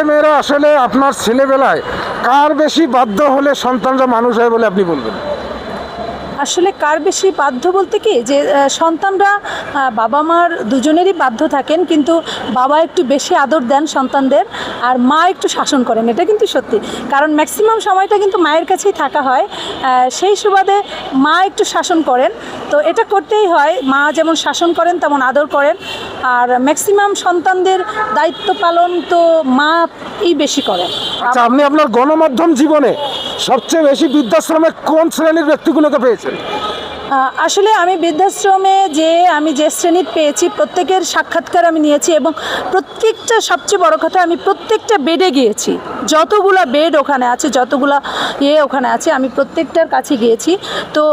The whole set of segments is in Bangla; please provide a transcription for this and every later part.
মেয়েরা আসলে আপনার ছেলেবেলায় কার বেশি বাধ্য হলে সন্তানরা মানুষ হয় বলে আপনি বলবেন? আসলে কার বেশি বাধ্য বলতে কি যে সন্তানরা বাবা মার দুজনেরই বাধ্য থাকেন, কিন্তু বাবা একটু বেশি আদর দেন সন্তানদের আর মা একটু শাসন করেন, এটা কিন্তু সত্যি। কারণ ম্যাক্সিমাম সময়টা কিন্তু মায়ের কাছেই থাকা হয়, সেই সুবাদে মা একটু শাসন করেন। তো এটা করতেই হয়, মা যেমন শাসন করেন তেমন আদর করেন, আর ম্যাক্সিমাম সন্তানদের দায়িত্ব পালন তো মাই বেশি করেন। আচ্ছা, আপনি আপনার গণমাধ্যম জীবনে সবচেয়ে বেশি বৃদ্ধাশ্রমে কোন শ্রেণীর ব্যক্তিগুলোকে পেয়েছেন? আসলে আমি বৃদ্ধাশ্রমে আমি যে শ্রেণীর পেয়েছি প্রত্যেকের সাক্ষাৎকার আমি নিয়েছি, এবং প্রত্যেকটা, সবচেয়ে বড় কথা, আমি প্রত্যেকটা বেডে গিয়েছি। যতগুলা বেড ওখানে আছে, যতগুলা ওখানে আছে, আমি প্রত্যেকটার কাছে গিয়েছি। তো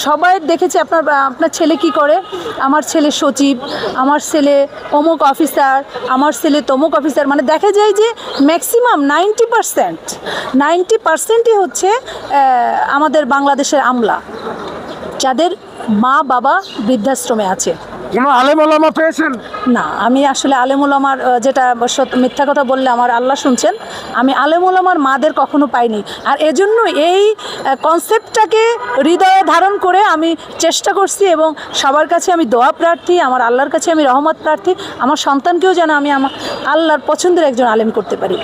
সবাই দেখেছি আপনার ছেলে কি করে, আমার ছেলে সচিব, আমার ছেলে অমুক অফিসার, আমার ছেলে তমুক অফিসার। মানে দেখা যায় যে ম্যাক্সিমাম 90%ই হচ্ছে আমাদের বাংলাদেশের আমলা, যাদের মা বাবা বৃদ্ধাশ্রমে আছে। কোনো আলেম ওলামা পেয়েছেন? না, আমি আসলে আলেম ওলামার, যেটা মিথ্যা কথা বললে আমার আল্লাহ শুনছেন, আমি আলেম ওলামার মাদের কখনো পাইনি। আর এজন্য এই কনসেপ্টটাকে হৃদয়ে ধারণ করে আমি চেষ্টা করছি, এবং সবার কাছে আমি দোয়া প্রার্থী, আমার আল্লাহর কাছে আমি রহমত প্রার্থী, আমার সন্তানকেও যেন আমি আমার আল্লাহর পছন্দের একজন আলেম করতে পারি।